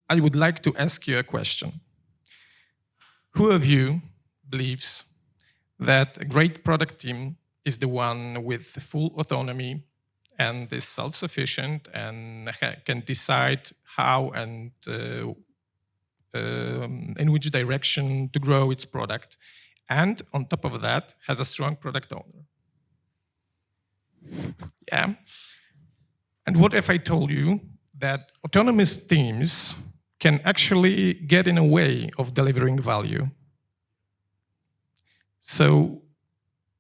I would like to ask you a question. Who of you believes that a great product team is the one with full autonomy and is self-sufficient and can decide how and in which direction to grow its product, and on top of that has a strong product owner? Yeah. And what if I told you that autonomous teams can actually get in a way of delivering value? So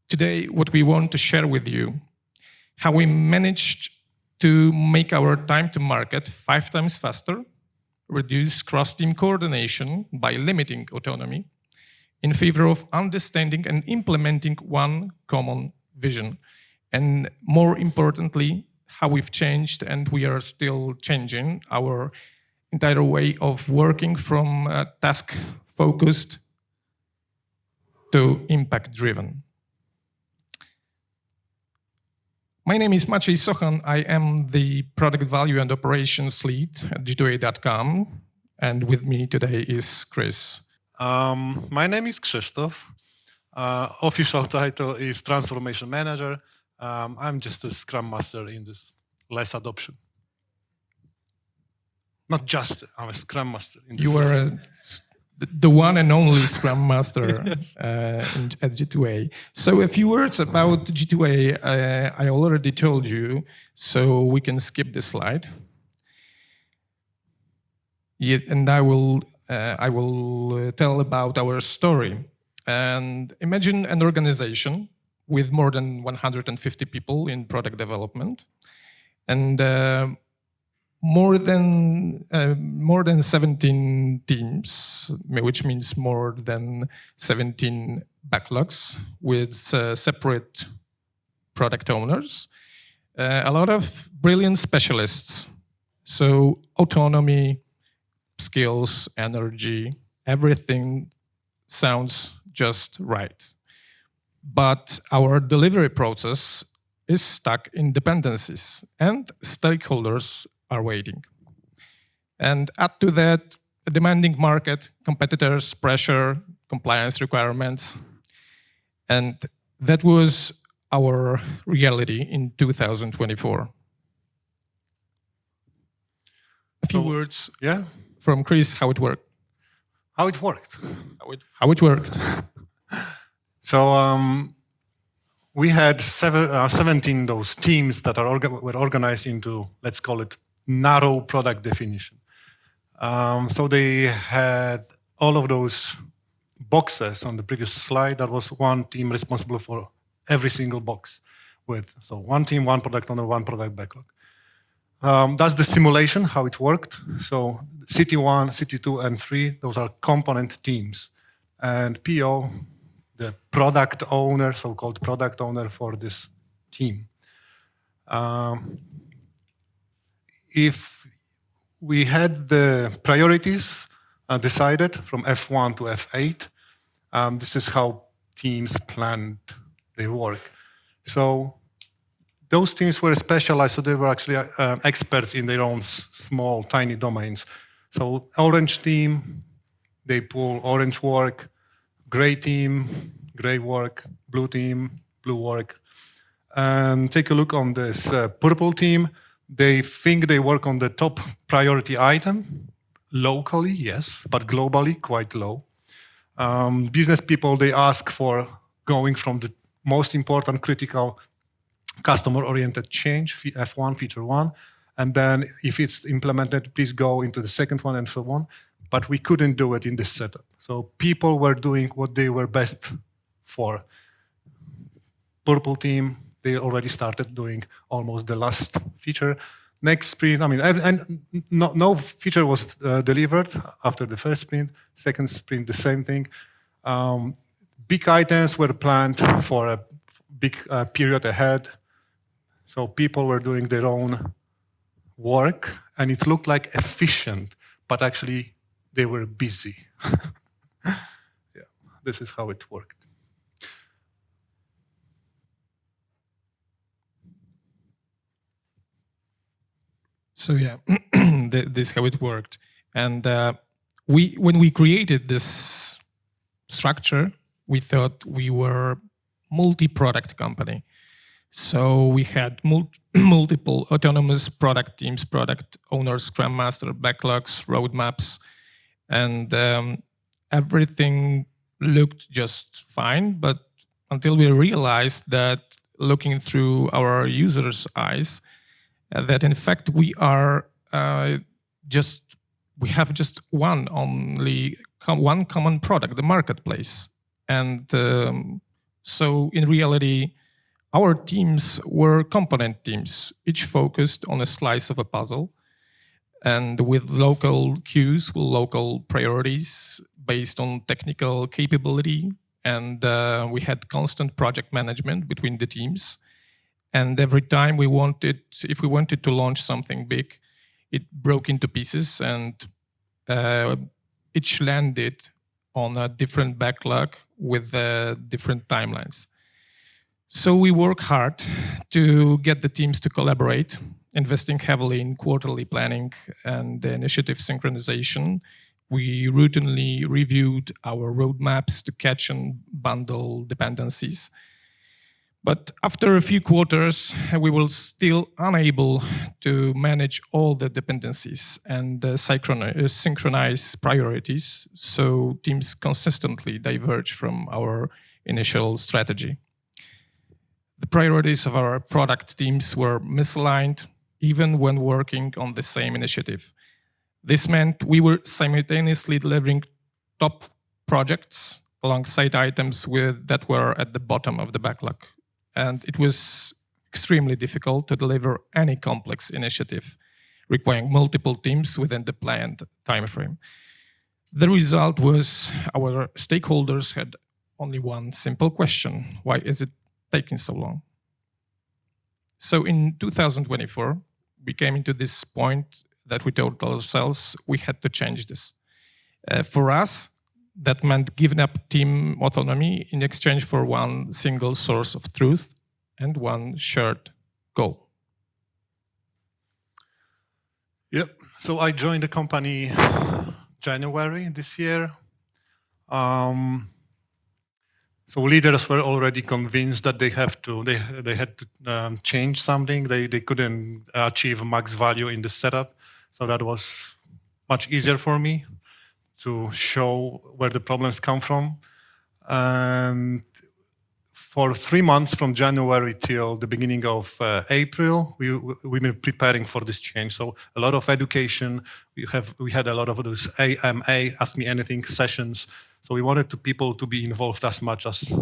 today, what we want to share with you, how we managed to make our time to market 5 times faster, reduce cross-team coordination by limiting autonomy in favor of understanding and implementing one common vision. And more importantly, how we've changed, and we are still changing our entire way of working from task-focused to impact-driven. My name is Maciej Sochan. I am the Product Value and Operations Lead at G2A.com, and with me today is Chris. My name is Krzysztof. Official title is Transformation Manager. I'm just a Scrum Master in this LeSS adoption. Not just, I'm a Scrum Master in this. You are the one and only Scrum Master yes. At G2A. So a few words about G2A. I already told you, so we can skip this slide. And I will tell about our story. And imagine an organization with more than 150 people in product development, and more than 17 teams, which means more than 17 backlogs with separate product owners, a lot of brilliant specialists. So autonomy, skills, energy, everything sounds just right. But our delivery process is stuck in dependencies, and stakeholders are waiting. And add to that a demanding market, competitors, pressure, compliance requirements. And that was our reality in 2024. A few words from Chris, how it worked. How it worked? How it worked. So we had 17 those teams that were organized into, let's call it, narrow product definition. So they had all of those boxes on the previous slide. That was one team responsible for every single box. So one team, one product owner, one product backlog. That's the simulation, how it worked. So City 1, City 2, and 3, those are component teams. And PO, the product owner, so-called product owner for this team. If we had the priorities decided from F1 to F8, this is how teams planned their work. So those teams were specialized, so they were actually experts in their own small, tiny domains. So orange team, they pull orange work. Gray team, gray work. Blue team, blue work. And take a look on this purple team. They think they work on the top priority item. Locally, yes, but globally, quite low. Business people, they ask for going from the most important critical customer-oriented change, F1, feature 1, and then if it's implemented, please go into the second one and so on. But we couldn't do it in this setup. So people were doing what they were best for. Purple team, they already started doing almost the last feature. Next sprint, I mean, and no feature was delivered after the first sprint. Second sprint, the same thing. Big items were planned for a big period ahead. So people were doing their own work, and it looked like efficient, but actually they were busy. Yeah, this is how it worked. So yeah, this is how it worked. And when we created this structure, we thought we were multi-product company. So we had multiple autonomous product teams, product owners, Scrum Master, backlogs, roadmaps, and everything looked just fine. But until we realized that, looking through our users' eyes, that in fact we are we have just one common product, the marketplace, and so in reality, our teams were component teams, each focused on a slice of a puzzle, and with local queues, with local priorities based on technical capability, and we had constant project management between the teams. And every time if we wanted to launch something big, it broke into pieces, and each landed on a different backlog with different timelines. So we work hard to get the teams to collaborate, investing heavily in quarterly planning and initiative synchronization. We routinely reviewed our roadmaps to catch and bundle dependencies. But after a few quarters, we were still unable to manage all the dependencies and synchronize priorities, so teams consistently diverge from our initial strategy. The priorities of our product teams were misaligned, even when working on the same initiative. This meant we were simultaneously delivering top projects alongside items that were at the bottom of the backlog. And it was extremely difficult to deliver any complex initiative requiring multiple teams within the planned timeframe. The result was our stakeholders had only one simple question: why is it taking so long? So in 2024, we came into this point that we told ourselves we had to change this. For us, that meant giving up team autonomy in exchange for one single source of truth and one shared goal. Yep. So I joined the company January this year. So leaders were already convinced that they had to change something. They couldn't achieve max value in the setup. So that was much easier for me to show where the problems come from. And for 3 months, from January till the beginning of April, we've been preparing for this change. So a lot of education. We had a lot of those AMA, Ask Me Anything sessions. So we wanted people to be involved as much as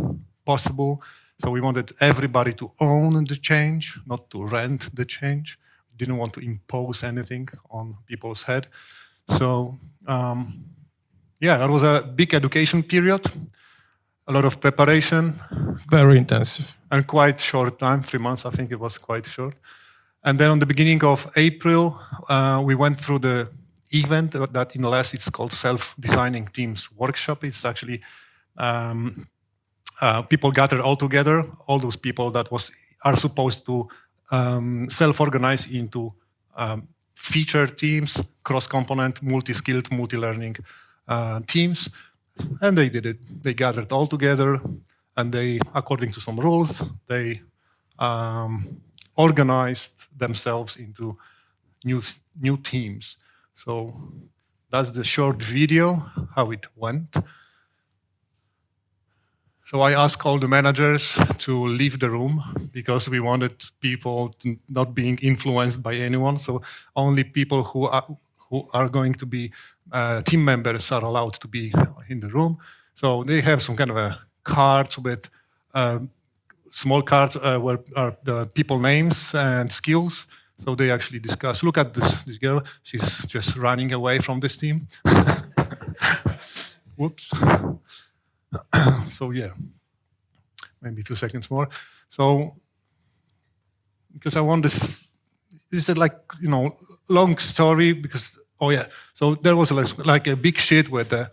possible. So we wanted everybody to own the change, not to rent the change. We didn't want to impose anything on people's head. So yeah, that was a big education period, a lot of preparation. Very intensive. And quite short time, 3 months, I think it was quite short. And then on the beginning of April, we went through the event that in LeSS it's called Self-Designing Teams Workshop. It's actually people gather all together, all those people that are supposed to self-organize into feature teams, cross-component, multi-skilled, multi-learning teams. And they did it. They gathered all together, and they, according to some rules, they organized themselves into new teams. So that's the short video, how it went. So I asked all the managers to leave the room because we wanted people to not being influenced by anyone. So only people who are going to be team members are allowed to be in the room. So they have some kind of a cards with small cards where are the people names and skills. So they actually discuss, look at this girl, she's just running away from this team. Whoops. So yeah, maybe a few seconds more. So, because I want this is like, long story because, oh yeah. So there was like a big sheet with a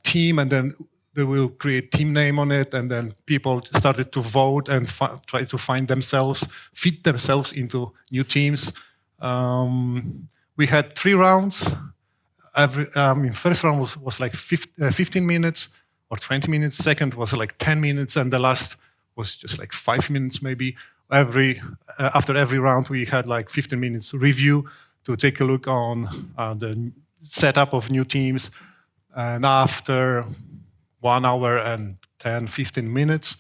team, and then they will create team name on it, and then people started to vote and try to fit themselves into new teams. We had 3 rounds. First round was like 15 minutes or 20 minutes. Second was like 10 minutes, and the last was just like 5 minutes maybe. After every round, we had like 15 minutes review to take a look on the setup of new teams. And after 1 hour and 10, 15 minutes,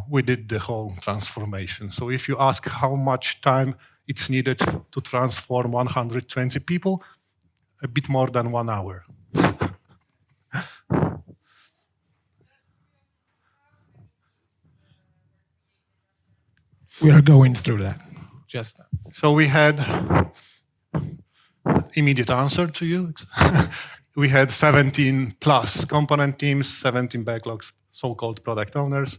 we did the whole transformation. So if you ask how much time it's needed to transform 120 people, a bit more than 1 hour. We are going through that just now. So we had immediate answer to you. We had 17 plus component teams, 17 backlogs, so-called product owners.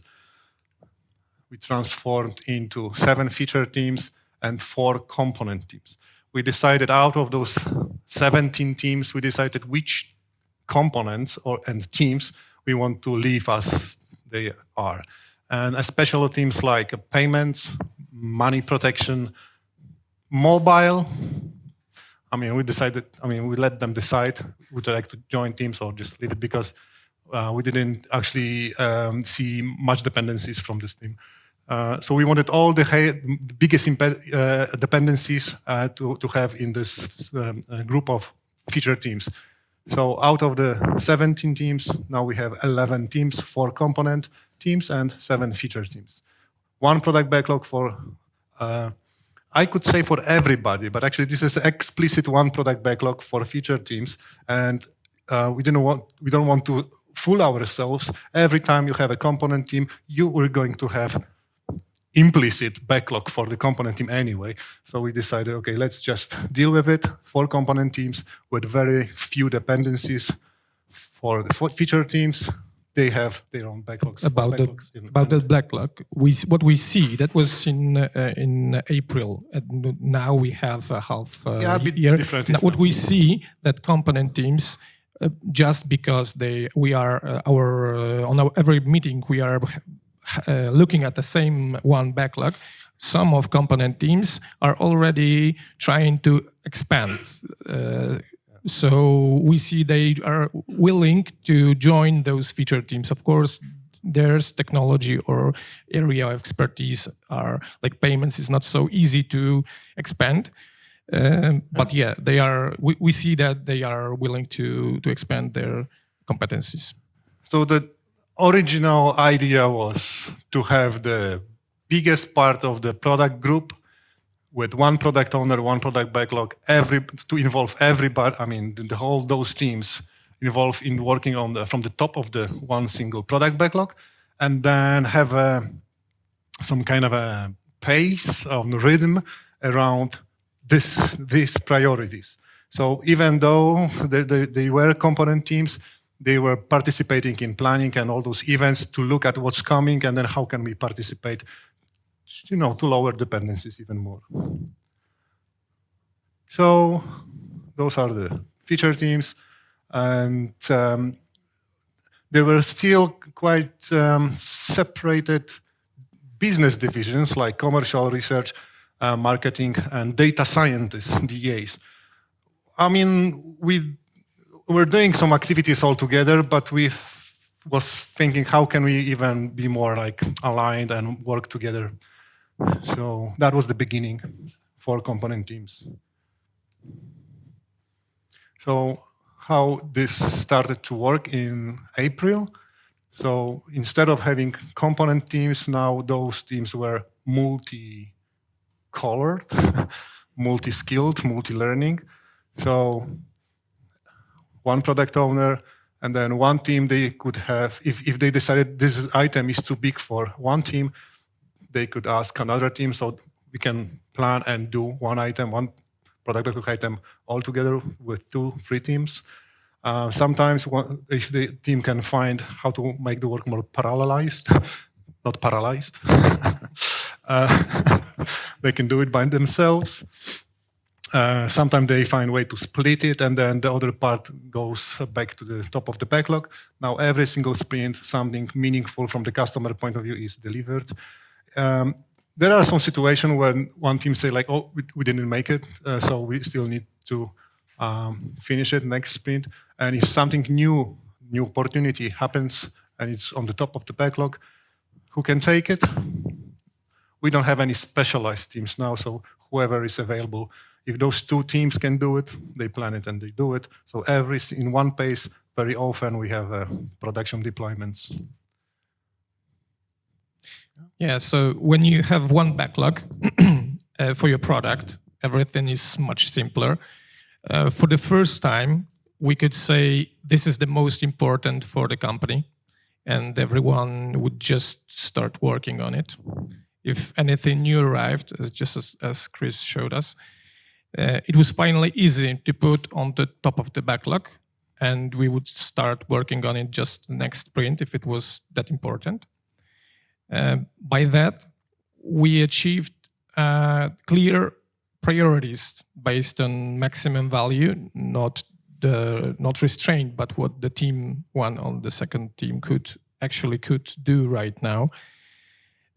We transformed into 7 feature teams and 4 component teams. We decided out of those 17 teams, we decided which components and teams we want to leave as they are. And especially teams like payments, money protection, mobile. We we let them decide would they like to join teams or just leave it, because we didn't actually see much dependencies from this team. So we wanted all the biggest dependencies to have in this group of feature teams. So out of the 17 teams, now we have 11 teams, 4 component teams and 7 feature teams. 1 product backlog for, I could say for everybody, but actually this is an explicit 1 product backlog for feature teams. And we don't want to fool ourselves. Every time you have a component team, you are going to have implicit backlog for the component team anyway. So we decided, okay, let's just deal with it. 4 component teams with very few dependencies. For the feature teams, they have their own backlogs. About the backlog, what we see, that was in April, and now we have a half a bit year. Different. Now, what we see that component teams, just because we are on every meeting we are looking at the same one backlog, some of component teams are already trying to expand. So we see they are willing to join those feature teams. Of course, there's technology or area of expertise are like payments is not so easy to expand. But yeah, they are. We see that they are willing to expand their competencies. So the original idea was to have the biggest part of the product group with 1 product owner, 1 product backlog, to involve everybody. Those teams involved in working on from the top of the 1 single product backlog, and then have some kind of a pace of rhythm around these priorities. So even though they were component teams, they were participating in planning and all those events to look at what's coming and then how can we participate, to lower dependencies even more. So those are the feature teams, and there were still quite separated business divisions like commercial research, marketing, and data scientists, DAs. We were doing some activities all together, but we was thinking, how can we even be more like aligned and work together? So that was the beginning for component teams. So how this started to work in April. So instead of having component teams, now those teams were multi-colored, multi-skilled, multi-learning. So 1 product owner, and then 1 team they could have, if they decided this item is too big for 1 team, they could ask another team, so we can plan and do 1 item, 1 product backlog item all together with 2, 3 teams. Sometimes if the team can find how to make the work more parallelized, not paralyzed, they can do it by themselves. Sometimes they find a way to split it, and then the other part goes back to the top of the backlog. Now every single sprint, something meaningful from the customer point of view is delivered. There are some situations where 1 team say like, oh, we didn't make it, so we still need to finish it next sprint. And if something new opportunity happens and it's on the top of the backlog, who can take it? We don't have any specialized teams now, so whoever is available, if those two teams can do it, they plan it and they do it. So in one pace, very often we have production deployments. Yeah, so when you have one backlog for your product, everything is much simpler. For the first time, we could say this is the most important for the company, and everyone would just start working on it. If anything new arrived, just as Chris showed us, it was finally easy to put on the top of the backlog, and we would start working on it just the next sprint if it was that important. By that, we achieved clear priorities based on maximum value, not restrained, but what the team one on the second team could do right now.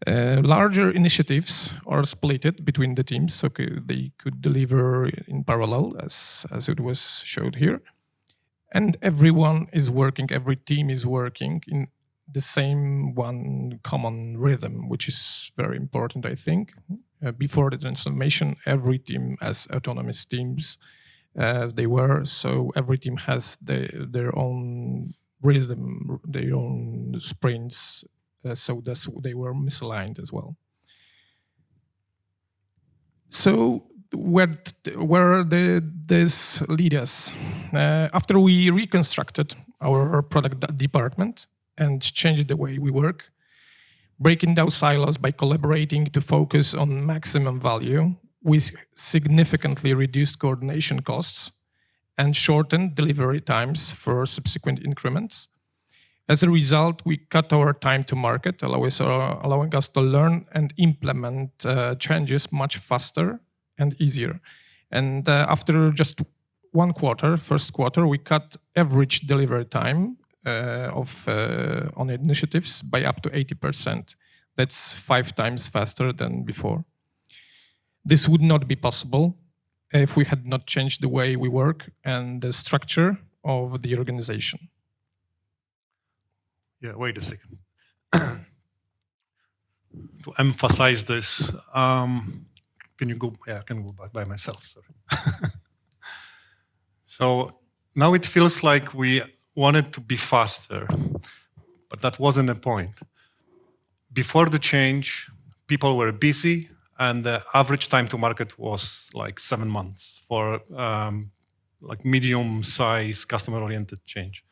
Larger initiatives are splitted between the teams, so they could deliver in parallel, as it was showed here. And everyone is working, every team is working in the same one common rhythm, which is very important, I think. Before the transformation, every team has autonomous teams, they were, so every team has their own rhythm, their own sprints, so they were misaligned as well. So where this lead us? After we reconstructed our product department and changed the way we work, breaking down silos by collaborating to focus on maximum value, we significantly reduced coordination costs and shortened delivery times for subsequent increments. As a result, we cut our time to market, allowing us to learn and implement changes much faster and easier. And after just one quarter, first quarter, we cut average delivery time on initiatives by up to 80%. That's 5 times faster than before. This would not be possible if we had not changed the way we work and the structure of the organization. Yeah, wait a second. To emphasize this, can you go? Yeah, I can go by myself, sorry. So now it feels like we wanted to be faster, but that wasn't the point. Before the change, people were busy, and the average time to market was like 7 months for like medium-sized customer-oriented change.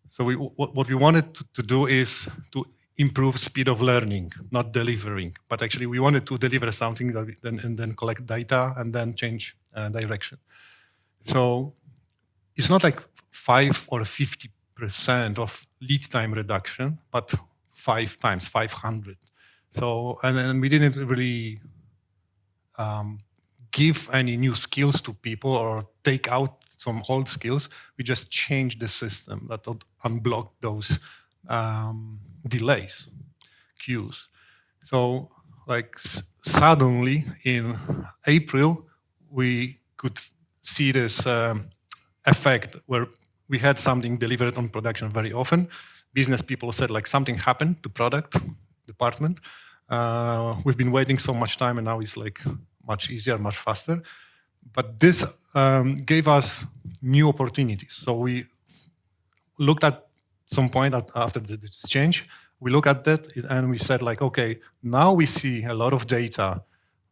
So what we wanted to do is to improve speed of learning, not delivering. But actually, we wanted to deliver something that and then collect data and then change direction. So it's not like 5 or 50% of lead time reduction, but 5 times, 500. So and then we didn't really give any new skills to people or take out some old skills. We just changed the system that would unblock those delays, queues. So like suddenly in April, we could see this effect where we had something delivered on production very often. Business people said like something happened to product department. We've been waiting so much time and now it's like much easier, much faster. But this gave us new opportunities. So we looked at some point after this change, we look at that and we said like, okay, now we see a lot of data.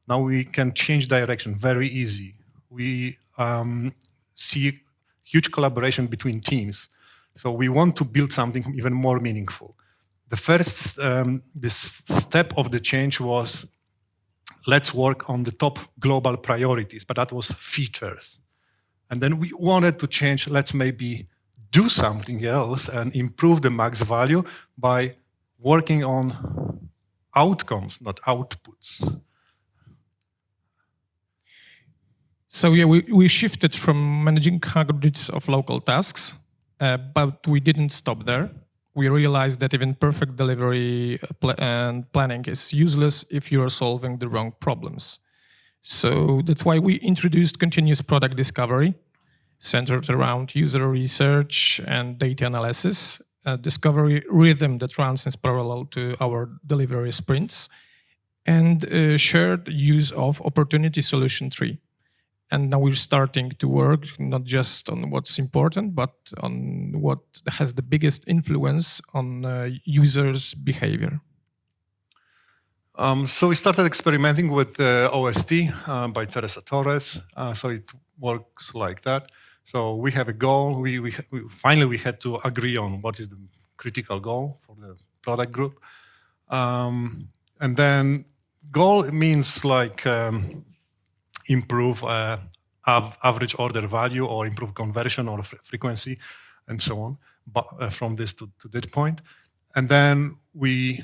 Now we can change direction very easy. We see huge collaboration between teams. So we want to build something even more meaningful. The first this step of the change was, let's work on the top global priorities, but that was features. And then we wanted to change, let's maybe do something else and improve the max value by working on outcomes, not outputs. So yeah, we shifted from managing hundreds of local tasks, but we didn't stop there. We realized that even perfect delivery and planning is useless if you are solving the wrong problems. So that's why we introduced continuous product discovery. centered around user research and data analysis, discovery rhythm that runs in parallel to our delivery sprints, and shared use of opportunity solution tree. And now we're starting to work not just on what's important, but on what has the biggest influence on users' behavior. So we started experimenting with OST by Teresa Torres. So it works like that. So we have a goal. Finally we had to agree on what is the critical goal for the product group. And then goal means like improve average order value or improve conversion or frequency and so on, but from this to that point. And then we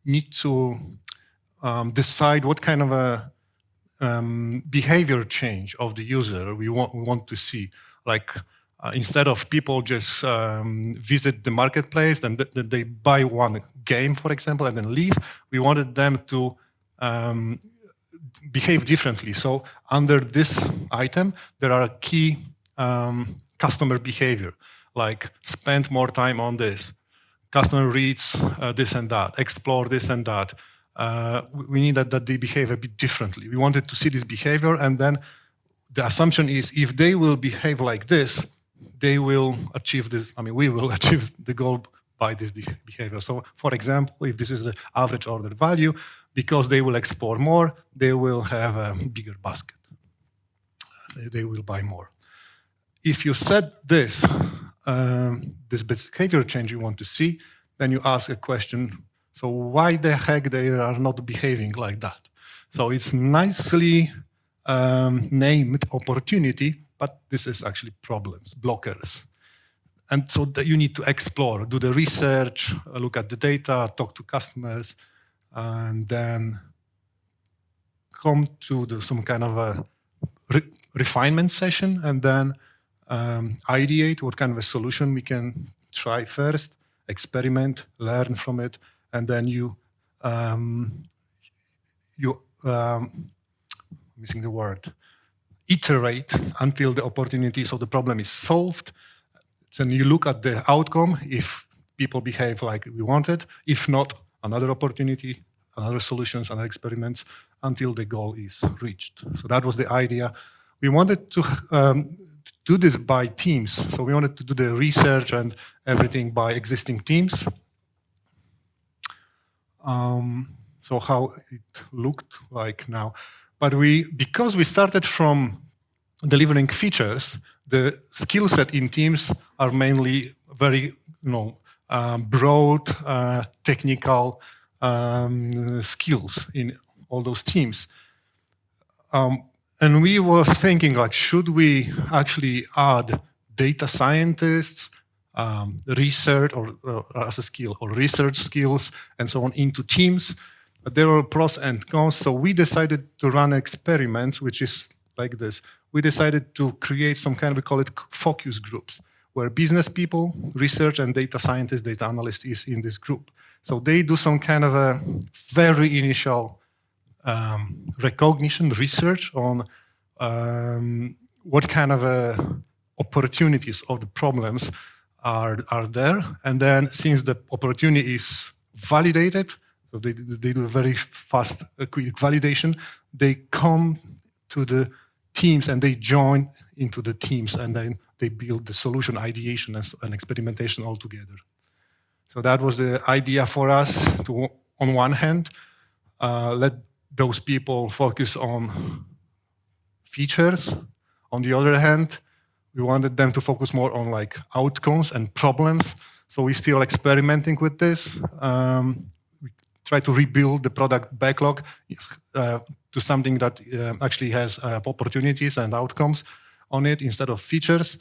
need to decide what kind of a behavior change of the user we want to see. Like instead of people just visit the marketplace and they buy one game, for example, and then leave, we wanted them to behave differently. So under this item, there are key customer behavior, like spend more time on this, customer reads this and that, explore this and that. We need that they behave a bit differently. We wanted to see this behavior, and then the assumption is if they will behave like this, they will achieve this. I mean, we will achieve the goal by this behavior. So, for example, if this is the average order value, because they will explore more, they will have a bigger basket. They will buy more. If you set this behavior change you want to see, then you ask a question, so why the heck they are not behaving like that? So it's nicely named opportunity, but this is actually problems, blockers. And so that you need to explore, do the research, look at the data, talk to customers, and then come to some kind of a refinement session, and then ideate what kind of a solution we can try first, experiment, learn from it, and then missing the word, iterate until the opportunity, so the problem is solved. Then you look at the outcome, if people behave like we wanted, if not, another opportunity, another solutions, another experiments, until the goal is reached. So that was the idea. We wanted to do this by teams. So we wanted to do the research and everything by existing teams. So how it looked like now. But because we started from delivering features, the skill set in teams are mainly very, broad, technical skills in all those teams. And we were thinking, like, should we actually add data scientists, research or as a skill, or research skills, and so on into teams? But there were pros and cons, so we decided to run an experiment, which is like this. We decided to create some kind of, we call it focus groups, where business people, research, and data scientists, data analysts is in this group. So they do some kind of a very initial recognition, research on what kind of opportunities or the problems are there. And then since the opportunity is validated, so they do a very fast, quick validation, they come to the teams and they join into the teams, and then they build the solution ideation and experimentation all together. So that was the idea for us to, on one hand, let those people focus on features. On the other hand, we wanted them to focus more on like outcomes and problems. So we're still experimenting with this. We try to rebuild the product backlog to something that actually has opportunities and outcomes on it instead of features.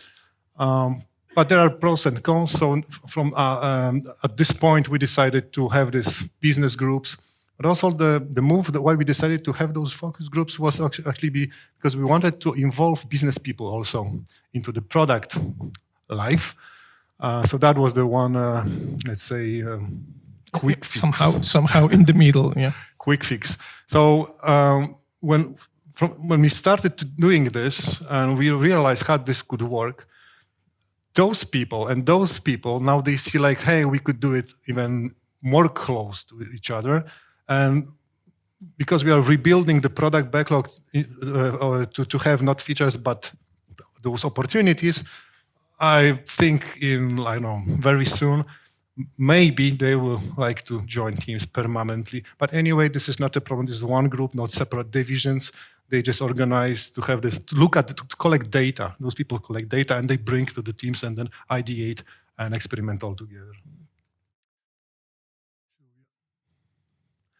But there are pros and cons. So from at this point, we decided to have these business groups. But also the move, why we decided to have those focus groups was actually because we wanted to involve business people also into the product life. So that was the one, let's say, quick fix. Somehow in the middle, yeah. Quick fix. So when we started doing this and we realized how this could work, those people now they see like, hey, we could do it even more close to each other. And because we are rebuilding the product backlog to have not features but those opportunities, I think I know, very soon, maybe they will like to join teams permanently. But anyway, this is not a problem. This is one group, not separate divisions. They just organize to have this, to look at, to collect data. Those people collect data and they bring to the teams and then ideate and experiment all together.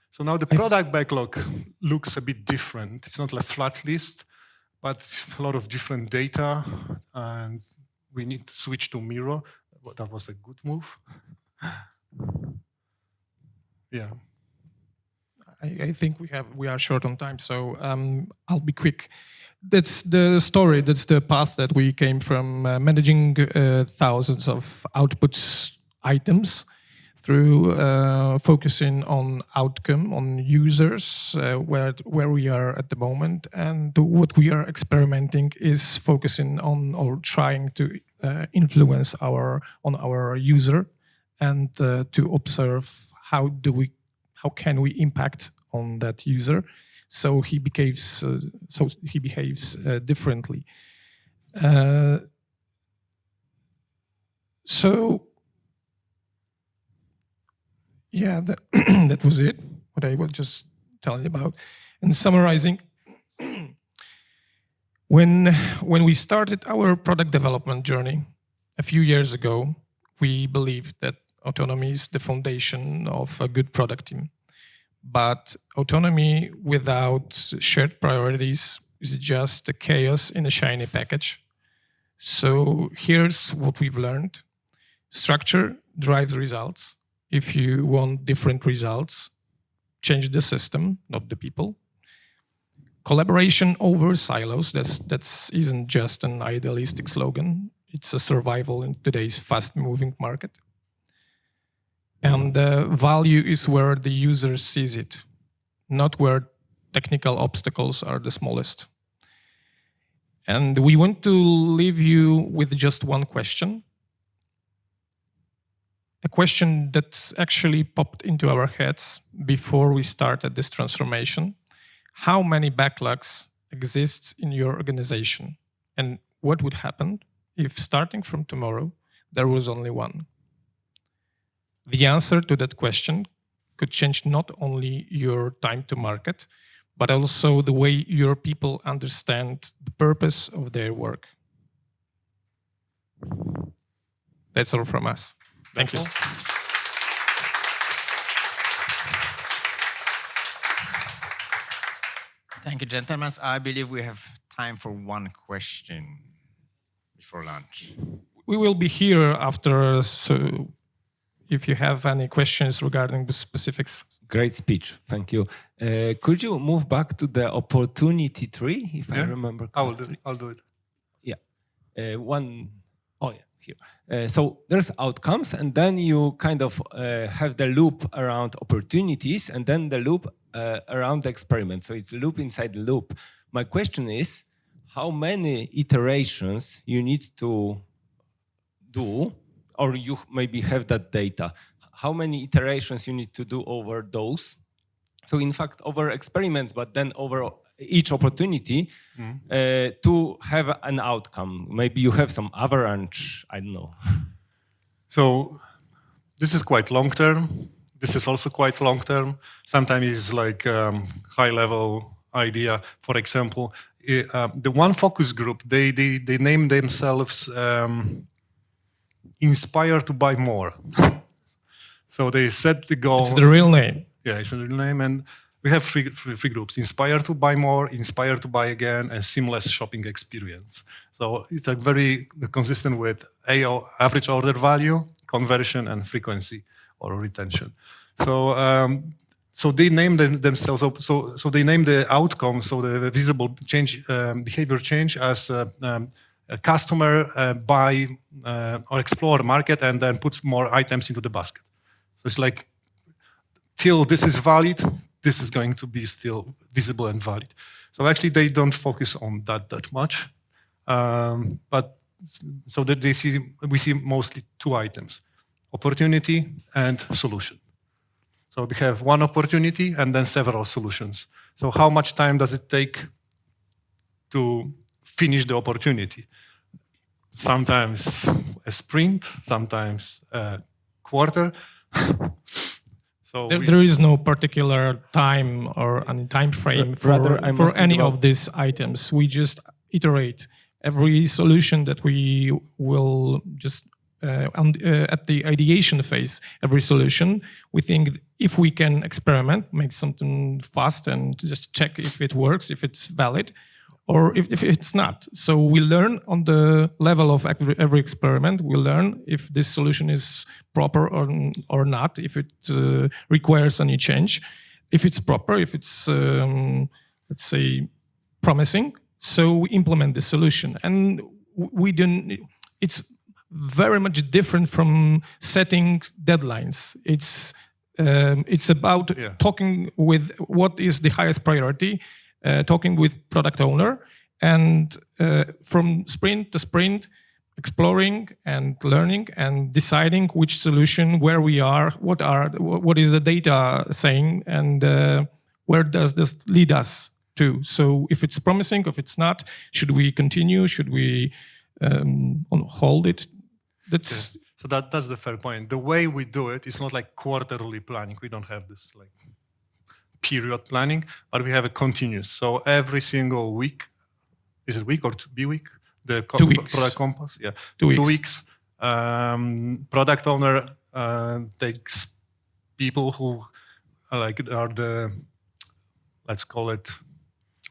So now the product backlog looks a bit different. It's not a flat list, but a lot of different data, and we need to switch to Miro. That was a good move. Yeah. I think we are short on time, so I'll be quick. That's the story. That's the path that we came from managing thousands of outputs items through focusing on outcome, on users, where we are at the moment, and what we are experimenting is focusing on or trying to influence on our user, and to observe how can we impact on that user, so he behaves differently. So yeah, that was it. What I was just telling you about. And summarizing, when we started our product development journey a few years ago, we believed that autonomy is the foundation of a good product team. But autonomy without shared priorities is just a chaos in a shiny package. So here's what we've learned. Structure drives results. If you want different results, change the system, not the people. Collaboration over silos, that isn't just an idealistic slogan. It's a survival in today's fast-moving market. And value is where the user sees it, not where technical obstacles are the smallest. And we want to leave you with just one question. A question that actually popped into our heads before we started this transformation. How many backlogs exist in your organization? And what would happen if, starting from tomorrow, there was only one? The answer to that question could change not only your time to market, but also the way your people understand the purpose of their work. That's all from us. Thank you. Thank you, gentlemen. I believe we have time for one question before lunch. We will be here after, so if you have any questions regarding the specifics. Great speech, thank you. Could you move back to the opportunity tree, if I remember correctly? I'll do it. Yeah, here. So there's outcomes, and then you kind of have the loop around opportunities, and then the loop around the experiment. So it's a loop inside the loop. My question is, how many iterations you need to do, or you maybe have that data, how many iterations you need to do over those? So in fact, over experiments, but then over each opportunity to have an outcome. Maybe you have some average, I don't know. So this is quite long term. This is also quite long term. Sometimes it's like high level idea. For example, the one focus group, they name themselves Inspire to Buy More. So they set the goal. It's the real name. Yeah, it's the real name. And we have three groups: Inspire to Buy More, Inspire to Buy Again, and Seamless Shopping Experience. So it's like very consistent with average order value, conversion, and frequency or retention. So so they named themselves. So they named the outcome, so the visible change, behavior change, as a customer buy or explore market and then puts more items into the basket. So it's like, till this is valid, this is going to be still visible and valid. So actually they don't focus on that much. But so that we see mostly two items, opportunity and solution. So we have one opportunity and then several solutions. So how much time does it take to finish the opportunity? Sometimes a sprint, sometimes a quarter. So there is no particular time or any time frame for any of these items. We just iterate every solution that we will just at the ideation phase, every solution, we think if we can experiment, make something fast and just check if it works, if it's valid, or if it's not. So we learn on the level of every experiment, we learn if this solution is proper or not, if it requires any change, if it's proper, if it's, let's say, promising. So we implement the solution. And it's very much different from setting deadlines. It's about talking with what is the highest priority, talking with product owner, and from sprint to sprint, exploring and learning and deciding which solution, where we are, what is the data saying, and where does this lead us to. So if it's promising, if it's not, should we continue? Should we hold it? So that's the fair point. The way we do it is not like quarterly planning. We don't have this like period planning, but we have a continuous. So every single week, is it week or be week? The 2 weeks. Product compass, yeah. 2 weeks. 2 weeks. Product owner takes people who are the, let's call it,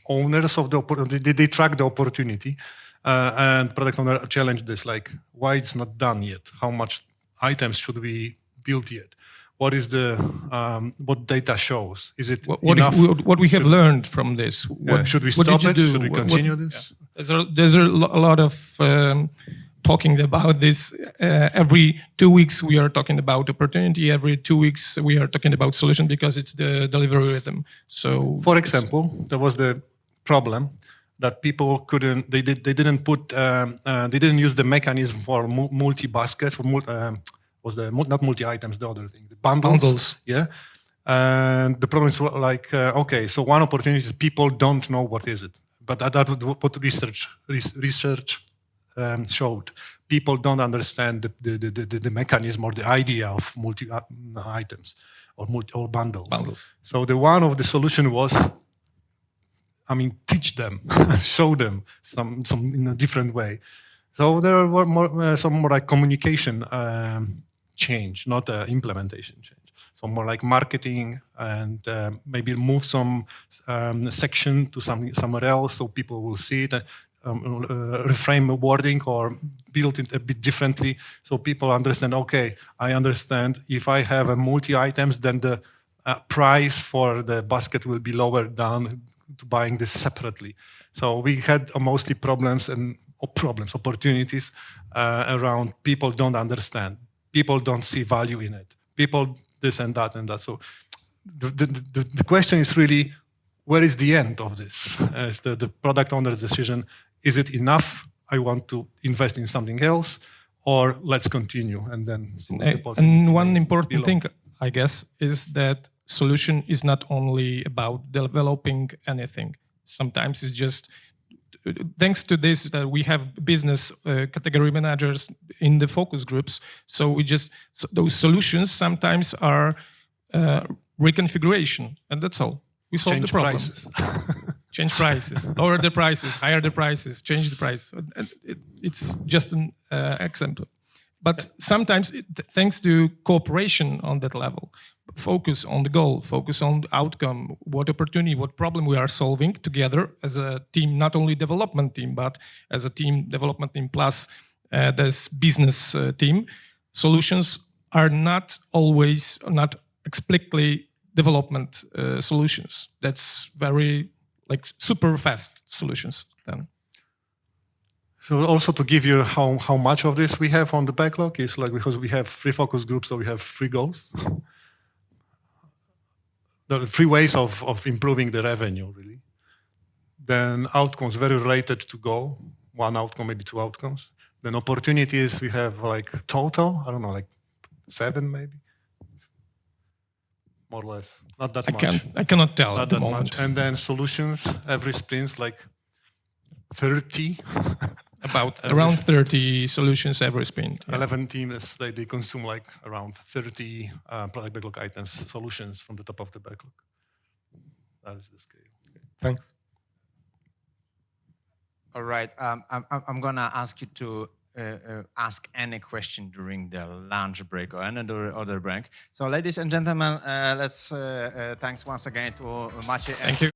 owners of the opportunity. They track the opportunity. And product owner challenge this, like, why it's not done yet? How much items should we build yet? What is the what data shows? Is it enough? What we have learned from this? Should we stop it? Should we continue this? There's a lot of talking about this. Every 2 weeks we are talking about opportunity. Every 2 weeks we are talking about solution because it's the delivery rhythm. So, for example, there was the problem that people couldn't. They didn't put. They didn't use the mechanism for multi baskets for was the not multi items, the other thing, the bundles. Yeah, and the problem is like okay, so one opportunity is people don't know what is it, but that what research showed. People don't understand the mechanism or the idea of multi items or bundles. So the one of the solution was, teach them, show them some in a different way. So there were some more like communication change, not implementation change. So more like marketing and maybe move some section to somewhere else so people will see it. Reframe the wording or build it a bit differently so people understand, okay, I understand if I have a multi-items, then the price for the basket will be lower down to buying this separately. So we had mostly opportunities around people don't understand. People don't see value in it. People this and that and that. So the question is really, where is the end of this? Is the product owner's decision, is it enough? I want to invest in something else, or let's continue and then. And one important thing, I guess, is that solution is not only about developing anything. Sometimes it's just, thanks to this, that we have business category managers in the focus groups. So those solutions sometimes are reconfiguration, and that's all. We solve the problem. Prices. Change prices, lower the prices, higher the prices, change the price. It's just an example. But sometimes, thanks to cooperation on that level, focus on the goal, focus on the outcome, what opportunity, what problem we are solving together as a team, not only development team, but as a team, development team plus this business team. Solutions are not always, not explicitly development solutions. That's very super fast solutions then. So also to give you how much of this we have on the backlog is like, because we have 3 focus groups, so we have 3 goals. There are 3 ways of improving the revenue, really. Then outcomes very related to goal. 1 outcome, maybe 2 outcomes. Then opportunities, we have like total, I don't know, like 7 maybe. More or less, not that much. I cannot tell Not at the that moment. much. And then solutions, every sprint, like 30. About around 30 solutions every sprint. Yeah. 11 teams, they consume like around 30 product backlog items, solutions from the top of the backlog. That is the scale. Thanks. All right. I'm going to ask you to ask any question during the lunch break or another other break. So, ladies and gentlemen, let's thanks once again to Maciej. Thank you.